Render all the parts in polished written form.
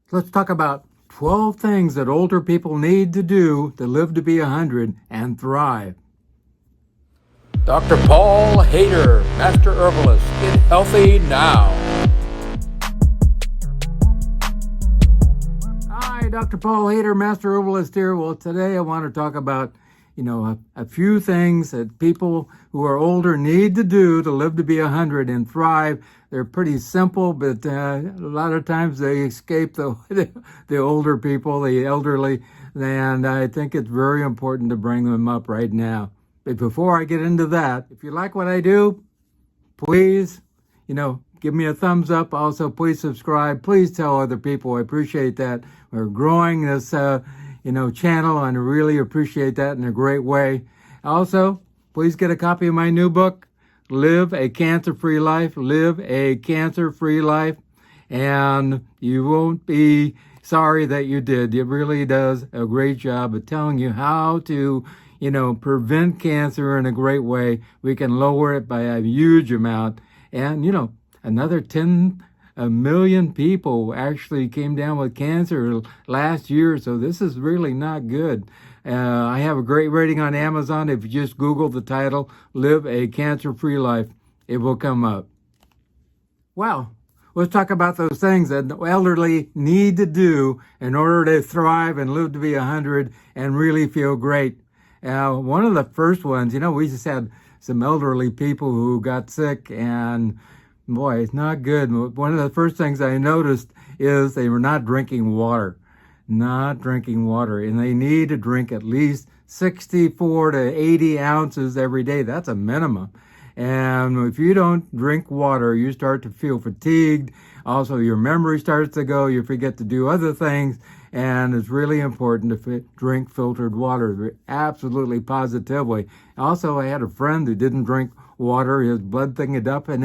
Let's talk about 12 things that older people need to do to live to be 100 and thrive. Dr. Paul Haider, Master Herbalist. Get healthy now. Hi, Dr. Paul Haider, Master Herbalist here. Well, today I want to talk about, a few things that people who are older need to do to live to be 100 and thrive. They're pretty simple, but a lot of times they escape the older people, the elderly, and I think it's very important to bring them up right now. But before I get into that, if you like what I do, please, give me a thumbs up. Also, please subscribe. Please tell other people. I appreciate that. We're growing this, channel, and I really appreciate that in a great way. Also, please get a copy of my new book, Live a Cancer-Free Life. Live a Cancer-Free Life. And you won't be sorry that you did. It really does a great job of telling you how to prevent cancer in a great way. We can lower it by a huge amount. And, another 10 million people actually came down with cancer last year. So this is really not good. I have a great rating on Amazon. If you just Google the title, Live a Cancer-Free Life, it will come up. Well, let's talk about those things that the elderly need to do in order to thrive and live to be 100 and really feel great. One of the first ones, we just had some elderly people who got sick, and boy, it's not good. One of the first things I noticed is they were not drinking water. And they need to drink at least 64 to 80 ounces every day. That's a minimum. And if you don't drink water, you start to feel fatigued. Also, your memory starts to go. You forget to do other things. And it's really important to drink filtered water, absolutely positively. Also, I had a friend who didn't drink water. His blood thickened up and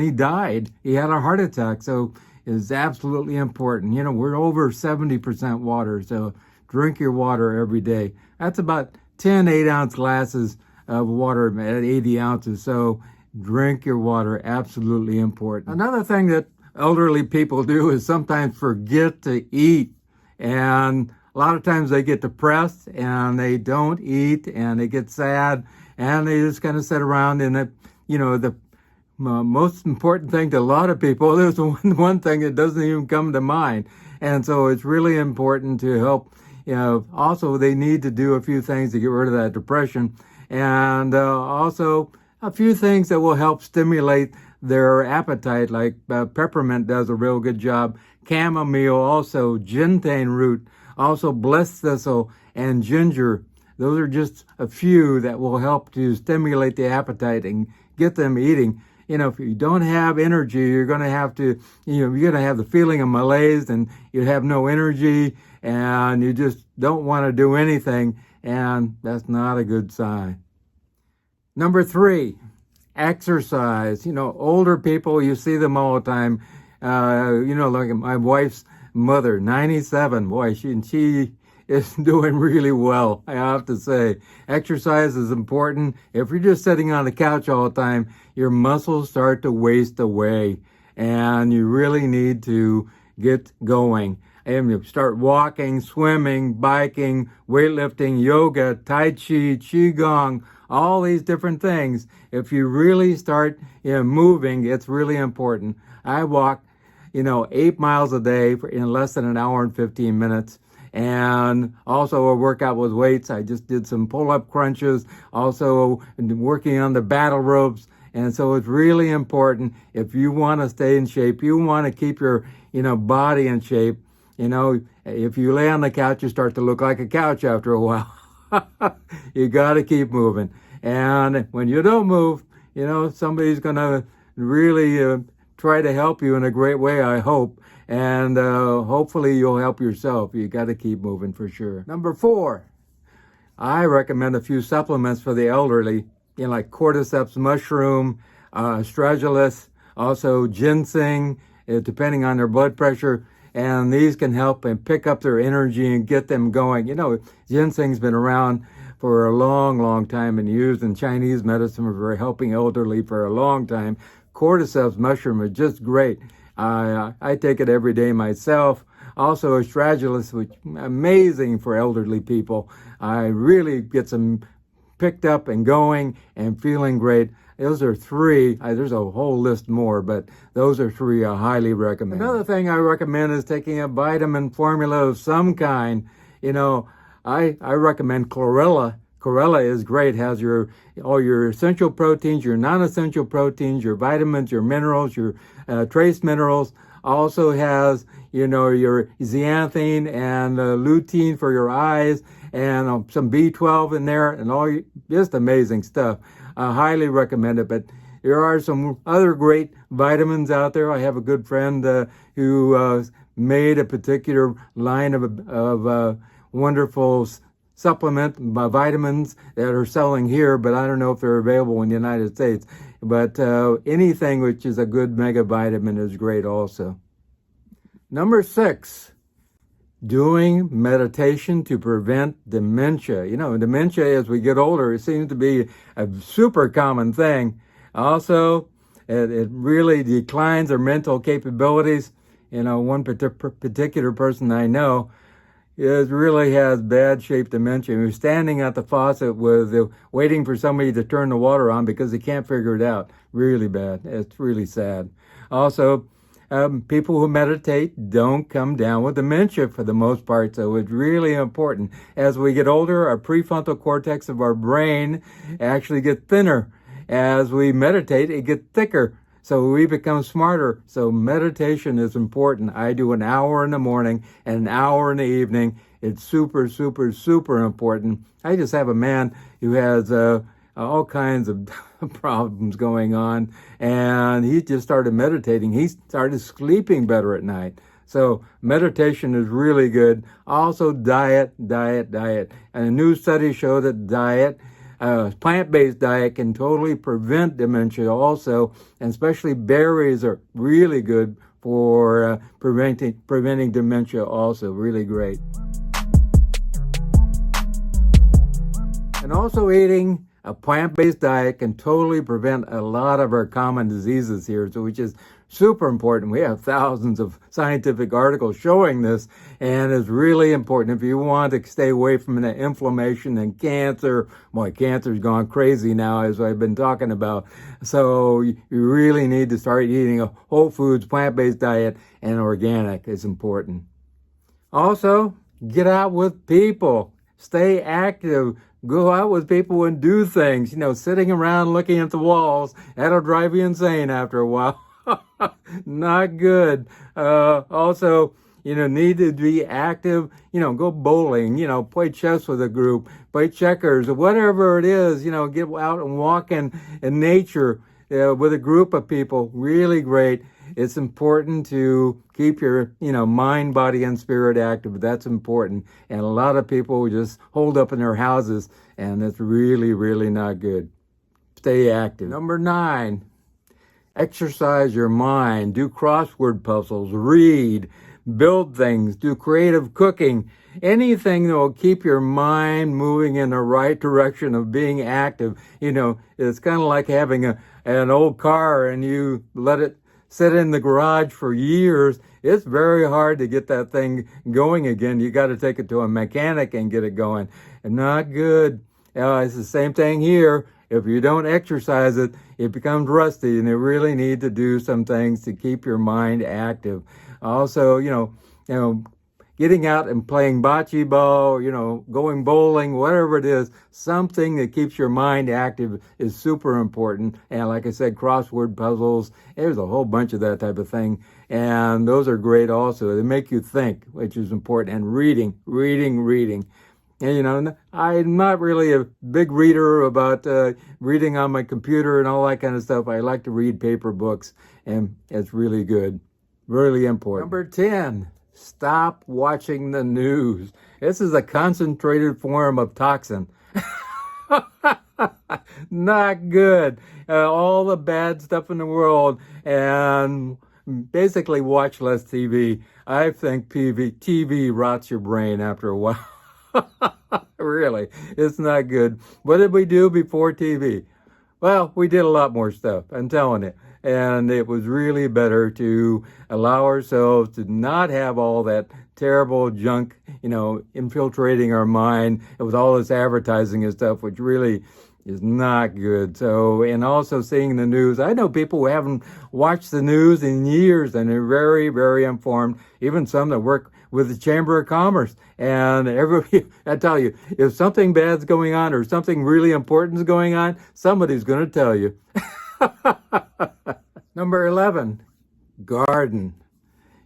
he died. He had a heart attack. So it's absolutely important. We're over 70% water. So drink your water every day. That's about 10 8-ounce glasses of water at 80 ounces. So drink your water, absolutely important. Another thing that elderly people do is sometimes forget to eat. And a lot of times they get depressed and they don't eat and they get sad and they just kind of sit around. And the most important thing to a lot of people, there's one thing that doesn't even come to mind. And so it's really important to help. Also, they need to do a few things to get rid of that depression. And also a few things that will help stimulate their appetite, like peppermint does a real good job, chamomile, also gentian root, also blessed thistle, and ginger. Those are just a few that will help to stimulate the appetite and get them eating. If you don't have energy, you're going to have to, you're going to have the feeling of malaise and you have no energy and you just don't want to do anything. And that's not a good sign. Number 3, exercise. Older people, you see them all the time. Like my wife's mother, 97. Boy, she is doing really well, I have to say. Exercise is important. If you're just sitting on the couch all the time, your muscles start to waste away, and you really need to get going. And you start walking, swimming, biking, weightlifting, yoga, tai chi, qigong, all these different things. If you really start moving, it's really important. I walk 8 miles a day in less than an hour and 15 minutes. And also a workout with weights. I just did some pull-up crunches, also working on the battle ropes. And so it's really important if you want to stay in shape, you want to keep your, body in shape. If you lay on the couch, you start to look like a couch after a while. You got to keep moving. And when you don't move, somebody's going to really try to help you in a great way, I hope. And hopefully you'll help yourself. You got to keep moving for sure. Number 4, I recommend a few supplements for the elderly, like cordyceps mushroom, astragalus, also ginseng, depending on their blood pressure. And these can help and pick up their energy and get them going. Ginseng's been around for a long, long time and used in Chinese medicine for helping elderly for a long time. Cordyceps mushroom is just great. I take it every day myself. Also, astragalus, which amazing for elderly people. I really get some picked up and going and feeling great. Those are three. There's a whole list more, but those are three I highly recommend. Another thing I recommend is taking a vitamin formula of some kind. You know, I recommend chlorella. Chlorella is great. Has all your essential proteins, your non-essential proteins, your vitamins, your minerals, your trace minerals. Also has, your zeaxanthin and lutein for your eyes, and some B12 in there, and just amazing stuff. I highly recommend it. But there are some other great vitamins out there. I have a good friend who made a particular line of wonderful supplement vitamins that are selling here, but I don't know if they're available in the United States. But anything which is a good mega vitamin is great also. Number 6, doing meditation to prevent dementia. Dementia as we get older, it seems to be a super common thing. Also, it really declines our mental capabilities. One particular person I know really has bad shape dementia. He was standing at the faucet waiting for somebody to turn the water on because he can't figure it out. Really bad. It's really sad. Also, people who meditate don't come down with dementia for the most part, so it's really important. As we get older, our prefrontal cortex of our brain actually get thinner. As we meditate, it gets thicker, so we become smarter. So meditation is important. I do an hour in the morning and an hour in the evening. It's super, super, super important. I just have a man who has all kinds of problems going on, and he just started meditating. He started sleeping better at night. So meditation is really good. Also diet. And a new study showed that plant-based diet can totally prevent dementia also, and especially berries are really good for preventing dementia also, really great. And also eating a plant-based diet can totally prevent a lot of our common diseases here, so which is super important. We have thousands of scientific articles showing this, and it's really important if you want to stay away from the inflammation and cancer. Boy, cancer's gone crazy now, as I've been talking about. So you really need to start eating a whole foods, plant-based diet, and organic is important. Also, get out with people. Stay active. Go out with people and do things. Sitting around looking at the walls, that'll drive you insane after a while. Not good. Also, need to be active. Go bowling, play chess with a group, play checkers, or whatever it is. Get out and walk in nature with a group of people. Really great. It's important to keep your, mind, body, and spirit active. That's important. And a lot of people just hold up in their houses, and it's really, really not good. Stay active. Number 9, exercise your mind. Do crossword puzzles, read, build things, do creative cooking. Anything that will keep your mind moving in the right direction of being active. It's kind of like having an old car and you let it sit in the garage for years. It's very hard to get that thing going again. You got to take it to a mechanic and get it going. And not good. It's the same thing here. If you don't exercise it, it becomes rusty, and you really need to do some things to keep your mind active. Also, getting out and playing bocce ball, going bowling, whatever it is, something that keeps your mind active is super important. And like I said, crossword puzzles, there's a whole bunch of that type of thing. And those are great also. They make you think, which is important. And reading. And, I'm not really a big reader about reading on my computer and all that kind of stuff. I like to read paper books, and it's really good. Really important. Number 10. Stop watching the news. This is a concentrated form of toxin. Not good. All the bad stuff in the world, and basically watch less TV. I think TV rots your brain after a while. Really, it's not good. What did we do before TV? Well, we did a lot more stuff, I'm telling you. And it was really better to allow ourselves to not have all that terrible junk, infiltrating our mind with all this advertising and stuff, which really is not good. So, and also seeing the news. I know people who haven't watched the news in years and are very, very informed, even some that work with the Chamber of Commerce. And I tell you, if something bad's going on or something really important is going on, somebody's going to tell you. Number 11, garden.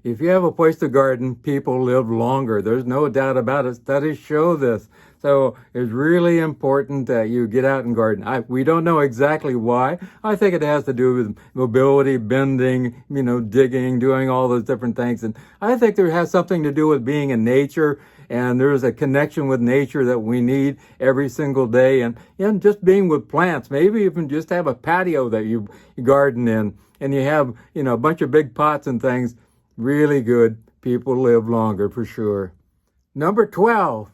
If you have a place to garden, people live longer. There's no doubt about it. Studies show this. So it's really important that you get out and garden. We don't know exactly why. I think it has to do with mobility, bending, digging, doing all those different things. And I think there has something to do with being in nature. And there's a connection with nature that we need every single day. And just being with plants, maybe even just have a patio that you garden in. And you have, a bunch of big pots and things. Really good. People live longer for sure. Number 12,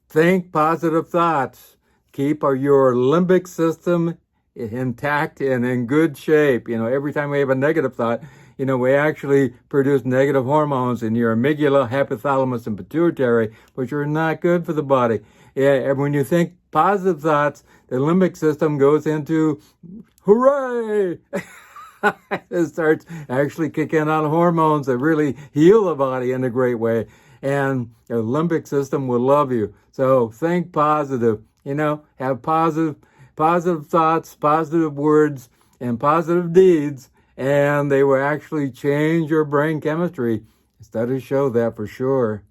think positive thoughts. Keep your limbic system intact and in good shape. Every time we have a negative thought, we actually produce negative hormones in your amygdala, hypothalamus, and pituitary, which are not good for the body. And when you think positive thoughts, the limbic system goes into hooray! It starts actually kicking on hormones that really heal the body in a great way. And the limbic system will love you. So think positive, have positive thoughts, positive words, and positive deeds, and they will actually change your brain chemistry. Studies show that for sure.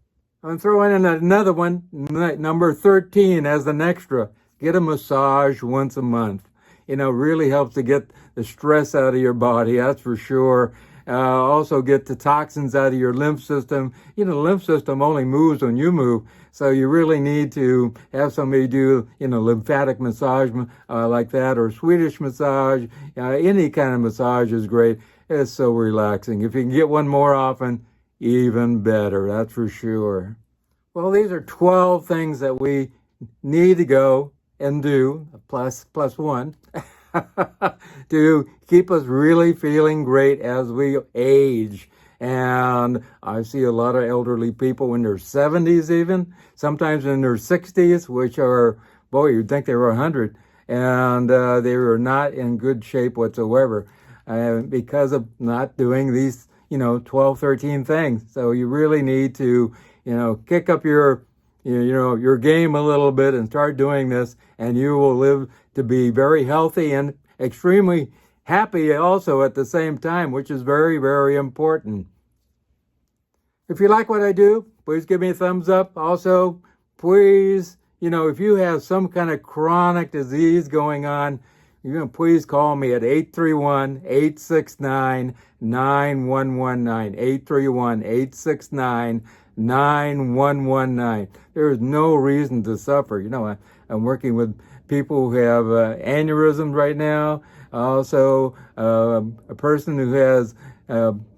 I'm throwing in another one, number 13 as an extra. Get a massage once a month. Really helps to get the stress out of your body, that's for sure. Also get the toxins out of your lymph system. The lymph system only moves when you move. So you really need to have somebody do, lymphatic massage like that, or Swedish massage. Any kind of massage is great. It's so relaxing. If you can get one more often, even better, that's for sure. Well, these are 12 things that we need to go and do, plus one, to keep us really feeling great as we age. And I see a lot of elderly people in their 70s even, sometimes in their 60s, which are, boy, you'd think they were 100. And they were not in good shape whatsoever because of not doing these, 12, 13 things. So you really need to, kick up your game a little bit and start doing this, and you will live to be very healthy and extremely happy also at the same time, which is very, very important. If you like what I do, please give me a thumbs up. Also, please, if you have some kind of chronic disease going on, please call me at 831-869-9119, 831-869-9119. There is no reason to suffer. I'm working with people who have aneurysms right now. Also, a person who has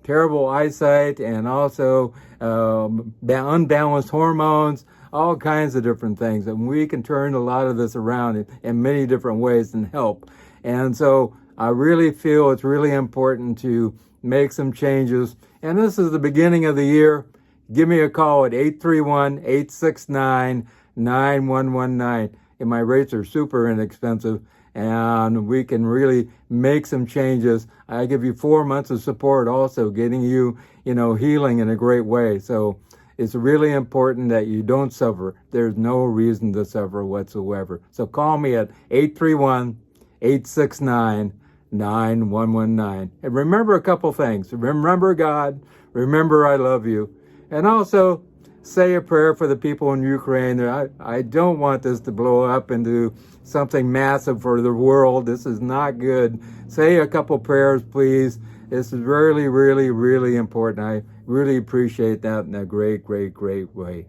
terrible eyesight, and also unbalanced hormones, all kinds of different things. And we can turn a lot of this around in many different ways and help. And so I really feel it's really important to make some changes. And this is the beginning of the year. Give me a call at 831-869-9119. And my rates are super inexpensive, and we can really make some changes. I give you 4 months of support also, getting you, healing in a great way. So it's really important that you don't suffer. There's no reason to suffer whatsoever. So call me at 831-869-9119. And remember a couple things. Remember God. Remember I love you. And also say a prayer for the people in Ukraine. I don't want this to blow up into something massive for the world. This is not good. Say a couple prayers, please. This is really, really, really important. I really appreciate that in a great, great, great way.